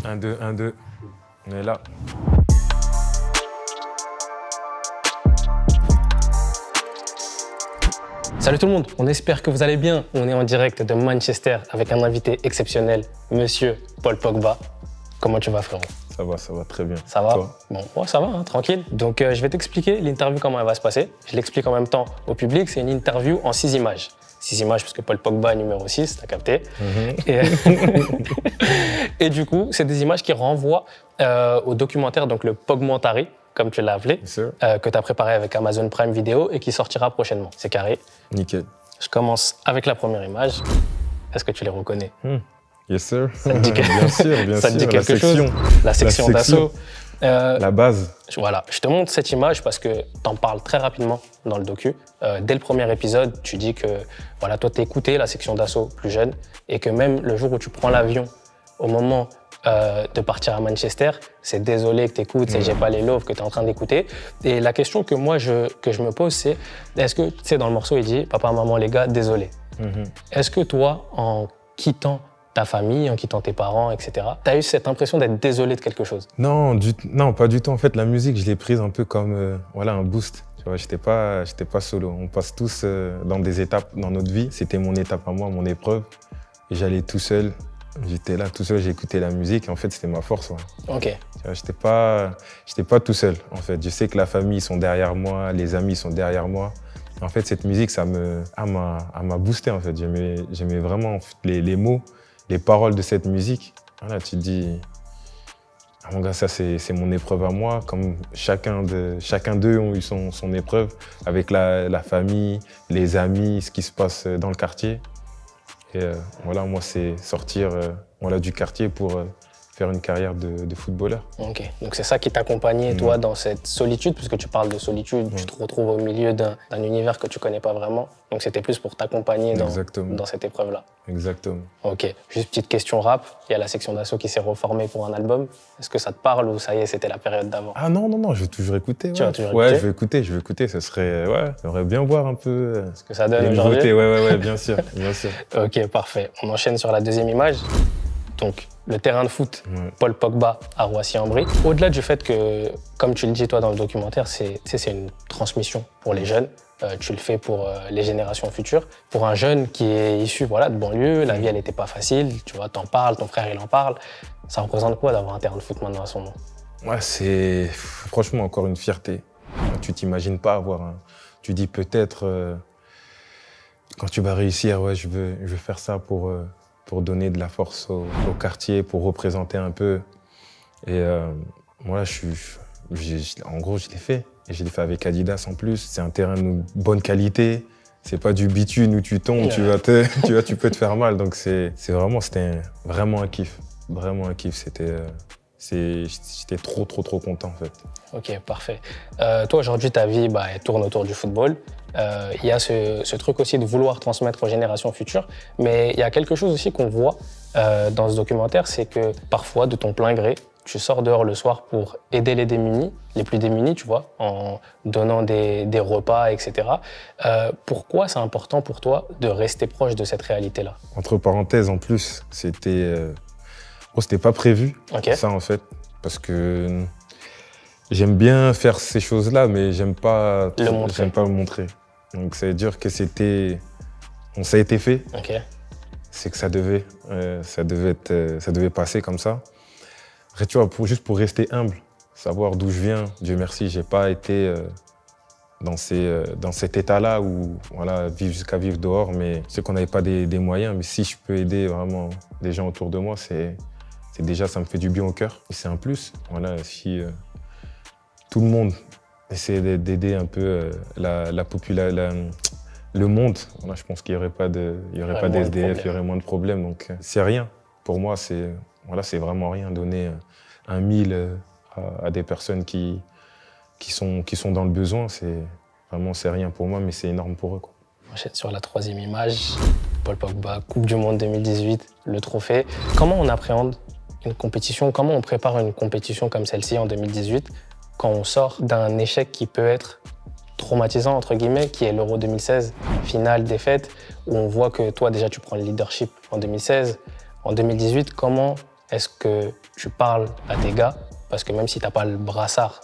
1, 2, 1, 2. On est là. Salut tout le monde, on espère que vous allez bien. On est en direct de Manchester avec un invité exceptionnel, Monsieur Paul Pogba. Comment tu vas, frérot? Ça va très bien. Ça va? Toi? Bon, ouais, ça va, hein, tranquille. Donc je vais t'expliquer l'interview, comment elle va se passer. Je l'explique en même temps au public, c'est une interview en 6 images. 6 images parce que Paul Pogba numéro 6, t'as capté. Et du coup, c'est des images qui renvoient au documentaire, donc le Pogmentary, comme tu l'as appelé, que tu as préparé avec Amazon Prime Video et qui sortira prochainement. C'est carré. Nickel. Je commence avec la première image. Est-ce que tu les reconnais? Yes, sir. Ça te dit bien sûr. Ça te dit quelque chose? La section d'assaut. La base. Voilà, je te montre cette image parce que tu en parles très rapidement dans le docu. Dès le premier épisode, tu dis que voilà, toi, tu écouté la section d'assaut plus jeune et que même le jour où tu prends l'avion, au moment de partir à Manchester, c'est désolé que tu écoutes, c'est J'ai pas les loves que tu es en train d'écouter. Et la question que moi, que je me pose, c'est est-ce que, tu sais, dans le morceau, il dit « Papa, maman, les gars, désolé ». Est-ce que toi, en quittant ta famille, en quittant tes parents, etc., tu as eu cette impression d'être désolé de quelque chose? Non, pas du tout. En fait, la musique, je l'ai prise un peu comme voilà, un boost. Tu vois, j'étais pas solo. On passe tous dans des étapes dans notre vie. C'était mon étape à moi, mon épreuve. Et j'allais tout seul. J'étais là tout seul, j'écoutais la musique. Et en fait, c'était ma force. Ouais. Ok. J'étais pas tout seul, en fait. Je sais que la famille, ils sont derrière moi, les amis ils sont derrière moi. En fait, cette musique, ça m'a boosté, en fait. J'aimais vraiment en fait, les mots, les paroles de cette musique. Voilà, tu te dis, ah, mon gars, ça c'est mon épreuve à moi, comme chacun d'eux ont eu son épreuve avec la famille, les amis, ce qui se passe dans le quartier. Et voilà, moi, c'est sortir voilà, du quartier pour faire une carrière de footballeur. Ok, donc c'est ça qui t'accompagnait, toi, dans cette solitude, puisque tu parles de solitude, tu te retrouves au milieu d'un univers que tu connais pas vraiment. Donc c'était plus pour t'accompagner dans cette épreuve-là. Exactement. Ok, juste petite question rap, il y a la section d'assaut qui s'est reformée pour un album. Est-ce que ça te parle ou ça y est, c'était la période d'avant? Ah non, je vais toujours écouter. Tu vas toujours écouter? Je vais écouter, ça serait, ouais, j'aimerais bien voir un peu ce que ça donne les nouveautés. Ouais, bien sûr. Ok, parfait. On enchaîne sur la deuxième image. Donc, le terrain de foot, Paul Pogba à Roissy-en-Brie. Au-delà du fait que, comme tu le dis toi dans le documentaire, c'est une transmission pour les jeunes. Tu le fais pour les générations futures. Pour un jeune qui est issu voilà, de banlieue, la vie elle n'était pas facile, tu vois, t'en parles, ton frère il en parle. Ça représente quoi d'avoir un terrain de foot maintenant à son nom? Ouais, c'est franchement encore une fierté. Tu t'imagines pas avoir un... Tu dis peut-être, quand tu vas réussir, ouais, je veux faire ça pour donner de la force au quartier, pour représenter un peu. Et moi, en gros, je l'ai fait. Et je l'ai fait avec Adidas en plus. C'est un terrain de bonne qualité. C'est pas du bitume où tu tombes, tu peux te faire mal. Donc c'était vraiment un kiff. Vraiment un kiff. J'étais trop content en fait. Ok, parfait. Toi, aujourd'hui, ta vie, elle tourne autour du football. Il y a ce truc aussi de vouloir transmettre aux générations futures. Mais il y a quelque chose aussi qu'on voit dans ce documentaire, c'est que parfois, de ton plein gré, tu sors dehors le soir pour aider les démunis, les plus démunis, tu vois, en donnant des repas, etc. Pourquoi c'est important pour toi de rester proche de cette réalité-là? Entre parenthèses, en plus, c'était pas prévu, ça en fait, parce que j'aime bien faire ces choses-là, mais j'aime pas le montrer. Donc ça veut dire que ça a été fait. C'est que ça devait passer comme ça. Après, tu vois, juste pour rester humble, savoir d'où je viens, Dieu merci, j'ai pas été dans cet état-là où voilà, vivre dehors, mais je sais qu'on n'avait pas des moyens, mais si je peux aider vraiment les gens autour de moi, c'est déjà, ça me fait du bien au cœur. Et c'est un plus. Voilà, si tout le monde essaie d'aider un peu le monde, voilà, je pense qu'il n'y aurait pas d'SDF, il y aurait moins de problèmes. Donc c'est rien. Pour moi, c'est vraiment rien. Donner 1 000 à des personnes qui sont dans le besoin, c'est rien pour moi, mais c'est énorme pour eux, quoi. On enchaîne sur la troisième image. Paul Pogba, Coupe du Monde 2018, le trophée. Comment on appréhende une compétition, comment on prépare une compétition comme celle-ci en 2018 quand on sort d'un échec qui peut être traumatisant, entre guillemets, qui est l'Euro 2016, finale, défaite, où on voit que toi, déjà, tu prends le leadership en 2016. En 2018, comment est-ce que tu parles à tes gars? Parce que même si tu n'as pas le brassard,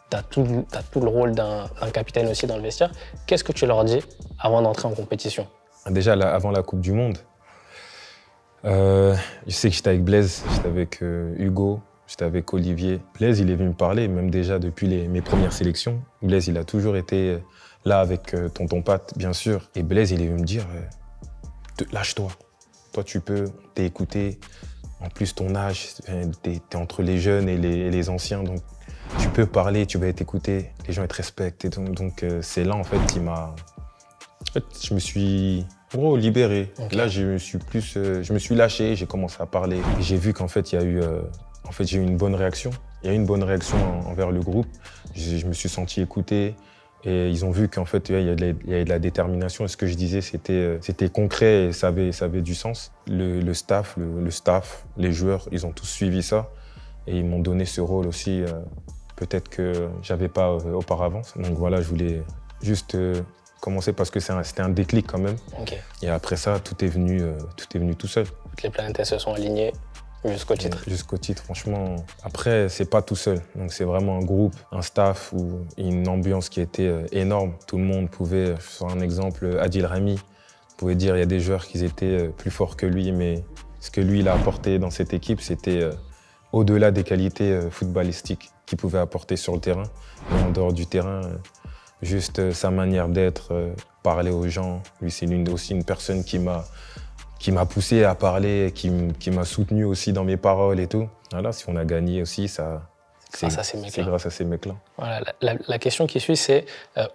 tu as tout le rôle d'un capitaine aussi dans le vestiaire. Qu'est-ce que tu leur dis avant d'entrer en compétition? Déjà, avant la Coupe du Monde, je sais que j'étais avec Blaise, j'étais avec Hugo, j'étais avec Olivier. Blaise, il est venu me parler, même déjà depuis mes premières sélections. Blaise, il a toujours été là avec tonton Pat, bien sûr. Et Blaise, il est venu me dire, lâche-toi. Toi, tu peux, t'es écouté. En plus, ton âge, t'es entre les jeunes et les anciens, donc tu peux parler, tu vas être écouté. Les gens, ils te respectent. Et donc c'est là, en fait, qui m'a... En fait, je me suis libéré. Okay. Là, je me suis lâché, j'ai commencé à parler. J'ai vu qu'en fait, j'ai eu une bonne réaction. Il y a eu une bonne réaction envers le groupe. Je me suis senti écouté. Et ils ont vu qu'en fait, il y a de la détermination. Et ce que je disais, c'était concret et ça avait du sens. Le staff, les joueurs, ils ont tous suivi ça. Et ils m'ont donné ce rôle aussi, peut-être que j'avais pas auparavant. Donc voilà, je voulais juste commencer parce que c'était un déclic quand même. Okay. Et après ça, tout est venu tout seul. Toutes les planètes se sont alignées. Jusqu'au titre. Jusqu'au titre, franchement. Après, c'est pas tout seul. Donc c'est vraiment un groupe, un staff, ou une ambiance qui était énorme. Tout le monde pouvait, sur un exemple, Adil Rami, pouvait dire il y a des joueurs qui étaient plus forts que lui, mais ce que lui il a apporté dans cette équipe, c'était au-delà des qualités footballistiques qu'il pouvait apporter sur le terrain. Mais en dehors du terrain, juste sa manière d'être, parler aux gens. Lui, c'est aussi une personne qui m'a poussé à parler, qui m'a soutenu aussi dans mes paroles et tout. Voilà, si on a gagné aussi, c'est grâce à ces mecs-là. Voilà, la question qui suit, c'est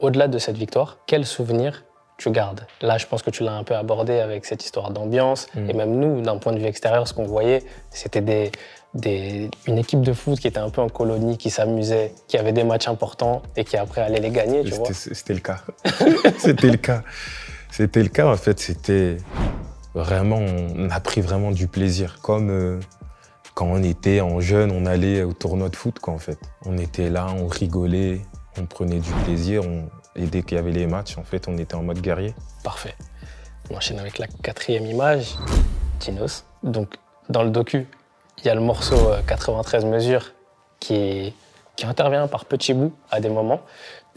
au-delà de cette victoire, quel souvenir tu gardes? Là, je pense que tu l'as un peu abordé avec cette histoire d'ambiance. Et même nous, d'un point de vue extérieur, ce qu'on voyait, c'était une équipe de foot qui était un peu en colonie, qui s'amusait, qui avait des matchs importants et qui après allait les gagner, tu vois. C'était le cas. C'était le cas. C'était le cas, en fait. C'était... Vraiment, on a pris vraiment du plaisir. Comme quand on était en jeune, on allait au tournoi de foot, quoi, en fait. On était là, on rigolait, on prenait du plaisir. Et dès qu'il y avait les matchs, en fait, on était en mode guerrier. Parfait. On enchaîne avec la 4e image, Tinos. Donc, dans le docu, il y a le morceau 93 mesures qui intervient par petits bouts à des moments.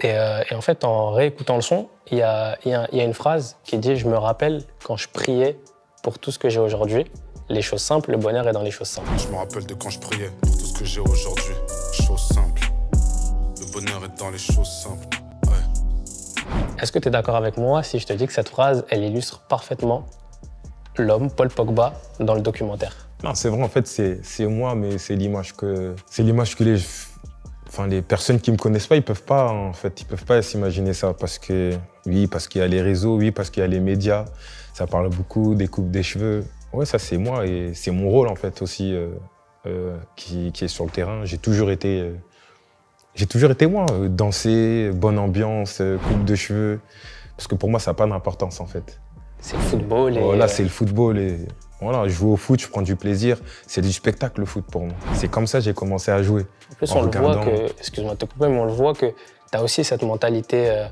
Et en fait, en réécoutant le son, il y a une phrase qui dit « Je me rappelle quand je priais pour tout ce que j'ai aujourd'hui. Les choses simples, le bonheur est dans les choses simples. » Je me rappelle de quand je priais pour tout ce que j'ai aujourd'hui. Choses simples. Le bonheur est dans les choses simples. Ouais. Est-ce que tu es d'accord avec moi si je te dis que cette phrase, elle illustre parfaitement l'homme, Paul Pogba, dans le documentaire? Non, c'est vrai, en fait, c'est moi, mais c'est l'image que les personnes qui me connaissent pas, ils peuvent pas s'imaginer ça parce qu'il y a les réseaux, oui, parce qu'il y a les médias, ça parle beaucoup des coupes des cheveux. Ouais, ça c'est moi et c'est mon rôle en fait aussi qui est sur le terrain. J'ai toujours été moi, danser, bonne ambiance, coupe de cheveux, parce que pour moi ça n'a pas d'importance en fait. C'est le football. Voilà, c'est le football et voilà, je joue au foot, je prends du plaisir. C'est du spectacle le foot pour moi. C'est comme ça que j'ai commencé à jouer. En plus, on le voit que, excuse-moi de te couper, mais on le voit que tu as aussi cette mentalité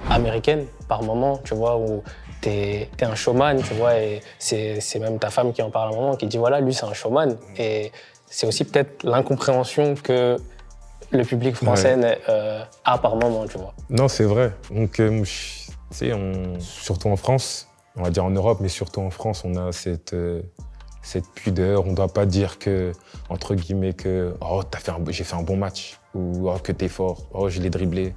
américaine par moment, tu vois, où t'es un showman, tu vois, et c'est même ta femme qui en parle à un moment, qui dit voilà, lui c'est un showman. Et c'est aussi peut-être l'incompréhension que le public français a par moment, tu vois. Non, c'est vrai. Donc, tu sais, surtout en France, on va dire en Europe, mais surtout en France, on a cette pudeur. On ne doit pas dire que, entre guillemets, que oh, j'ai fait un bon match ou oh, que t'es fort, oh, je l'ai dribblé.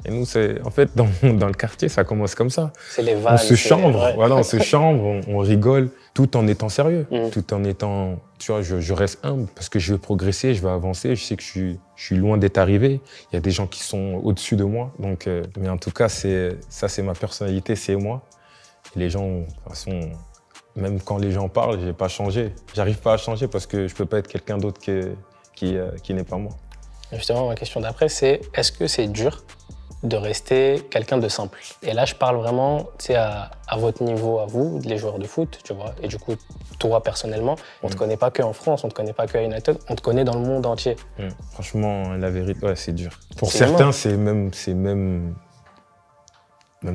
Et nous, en fait, dans le quartier, ça commence comme ça. C'est les vannes. On se chambre, voilà, on se chambre, on rigole, tout en étant sérieux, tout en étant, tu vois, je reste humble parce que je veux progresser, je veux avancer, je sais que je suis loin d'être arrivé. Il y a des gens qui sont au-dessus de moi, donc, mais en tout cas, ça, c'est ma personnalité, c'est moi. Et les gens, de toute façon, même quand les gens parlent, j'ai pas changé. J'arrive pas à changer parce que je peux pas être quelqu'un d'autre qui n'est pas moi. Justement, ma question d'après, c'est est-ce que c'est dur de rester quelqu'un de simple? Et là, je parle vraiment à votre niveau, à vous, les joueurs de foot, tu vois. Et du coup, toi, personnellement, on ne te connaît pas qu'en France, on ne te connaît pas qu'à United, on te connaît dans le monde entier. Franchement, la vérité, ouais, c'est dur. Pour certains, c'est même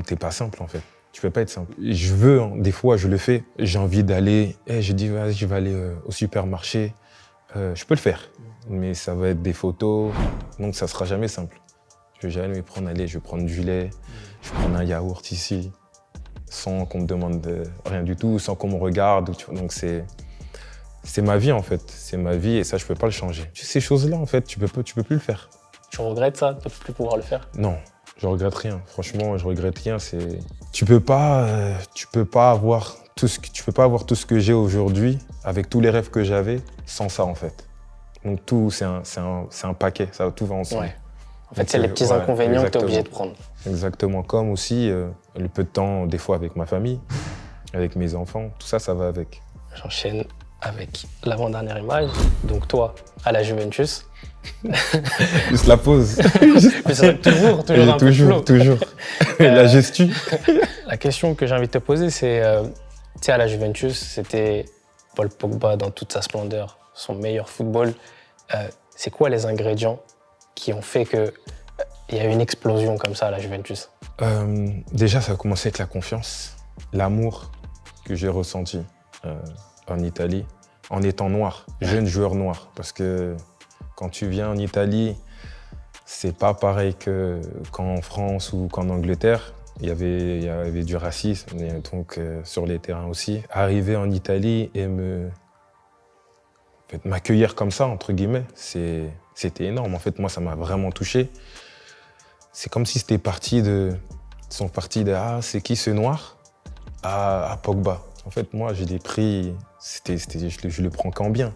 t'es pas simple, en fait. Tu peux pas être simple. Je veux, hein, des fois, je le fais. J'ai envie d'aller, je dis, vas-y, je vais aller au supermarché. Je peux le faire, mais ça va être des photos, donc ça sera jamais simple. Je vais jamais prendre, allez, je vais prendre du lait, je vais prendre un yaourt ici, sans qu'on me demande rien du tout, sans qu'on me regarde. Tu vois, donc c'est ma vie, en fait. C'est ma vie et ça, je peux pas le changer. Ces choses-là, en fait, tu peux plus le faire. Tu regrettes ça, de ne plus pouvoir le faire? Non. Je regrette rien. Franchement, je regrette rien. Tu peux pas avoir tout ce que j'ai aujourd'hui avec tous les rêves que j'avais sans ça en fait. Donc tout, c'est un paquet. Ça tout va ensemble. Ouais. En fait, c'est les petits inconvénients que tu es obligé de prendre. Exactement. Comme aussi le peu de temps des fois avec ma famille, avec mes enfants. Tout ça, ça va avec. J'enchaîne avec l'avant-dernière image. Donc toi, à la Juventus. Juste la pause. Mais c'est toujours. La gestu. La question que j'ai envie de te poser, c'est, tu sais, à la Juventus, c'était Paul Pogba dans toute sa splendeur, son meilleur football. C'est quoi les ingrédients qui ont fait qu'il y a eu une explosion comme ça à la Juventus? Déjà, ça a commencé avec la confiance, l'amour que j'ai ressenti en Italie, en étant noir, jeune joueur noir, parce que quand tu viens en Italie, c'est pas pareil qu'en France ou qu'en Angleterre. Il y avait du racisme, et donc sur les terrains aussi. Arriver en Italie et m'accueillir comme ça, entre guillemets, c'était énorme. En fait, moi, ça m'a vraiment touché. C'est comme si c'était parti de... Ils sont partis de « Ah, c'est qui ce noir ?» à Pogba. En fait, moi, je l'ai pris... je le prends qu'en bien.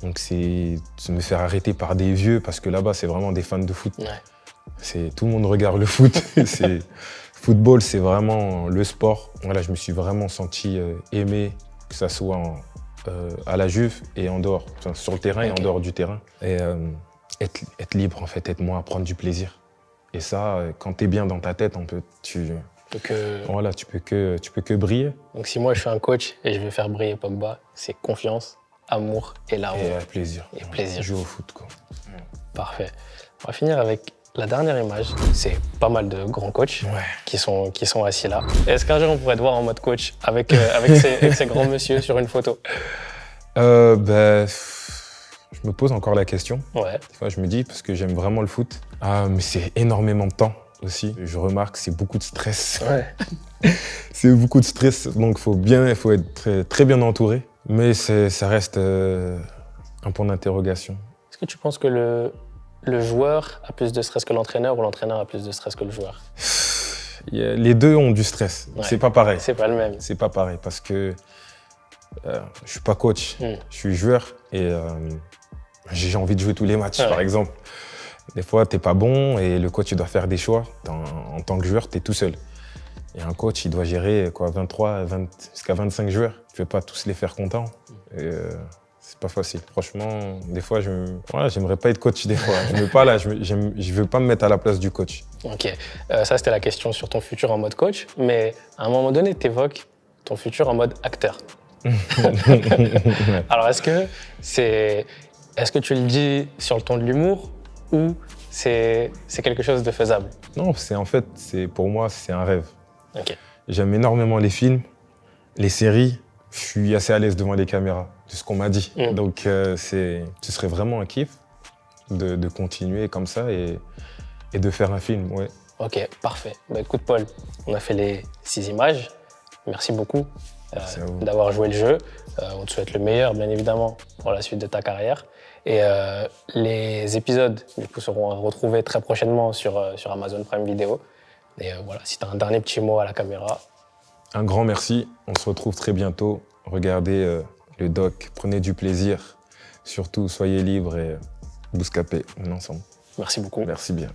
Donc c'est me faire arrêter par des vieux, parce que là-bas, c'est vraiment des fans de foot. Ouais. Tout le monde regarde le foot. Football, c'est vraiment le sport. Voilà, je me suis vraiment senti aimé, que ça soit à la Juve et en dehors, enfin, sur le terrain et en dehors du terrain. Et être libre, en fait, être moi, prendre du plaisir. Et ça, quand t'es bien dans ta tête, voilà, tu peux que briller. Donc si moi, je suis un coach et je veux faire briller Pogba, c'est confiance, amour et larme. Et plaisir. Et plaisir. Jouer au foot, quoi. Parfait. On va finir avec la dernière image. C'est pas mal de grands coachs qui sont assis là. Est-ce qu'un jour, on pourrait te voir en mode coach avec ces grands messieurs sur une photo? Je me pose encore la question. Ouais. Des fois, je me dis, parce que j'aime vraiment le foot, mais c'est énormément de temps aussi. Je remarque que c'est beaucoup de stress. Ouais. C'est beaucoup de stress, donc il faut être très, très bien entouré. Mais ça reste un point d'interrogation. Est-ce que tu penses que le joueur a plus de stress que l'entraîneur ou l'entraîneur a plus de stress que le joueur? Les deux ont du stress. Ouais. C'est pas pareil. C'est pas le même. C'est pas pareil parce que je suis pas coach, je suis joueur et j'ai envie de jouer tous les matchs, par exemple. Des fois, t'es pas bon et le coach il doit faire des choix. En tant que joueur, t'es tout seul. Et un coach, il doit gérer 23, jusqu'à 25 joueurs. Tu peux pas tous les faire contents. C'est pas facile. Franchement, des fois, j'aimerais pas être coach des fois. Je veux pas me mettre à la place du coach. Ok. Ça, c'était la question sur ton futur en mode coach. Mais à un moment donné, tu évoques ton futur en mode acteur. Alors, est-ce que tu le dis sur le ton de l'humour ou c'est quelque chose de faisable? Non, pour moi, c'est un rêve. Okay. J'aime énormément les films, les séries. Je suis assez à l'aise devant les caméras, de ce qu'on m'a dit. Donc, ce serait vraiment un kiff de continuer comme ça et de faire un film, ouais. Ok, parfait. Bah, écoute, Paul, on a fait les 6 images. Merci beaucoup d'avoir joué le jeu. On te souhaite le meilleur, bien évidemment, pour la suite de ta carrière. Et les épisodes, du coup, seront retrouvés très prochainement sur Amazon Prime Video. Et voilà, si tu as un dernier petit mot à la caméra. Un grand merci. On se retrouve très bientôt. Regardez le doc, prenez du plaisir. Surtout, soyez libres et bouscapez ensemble. Merci beaucoup. Merci bien.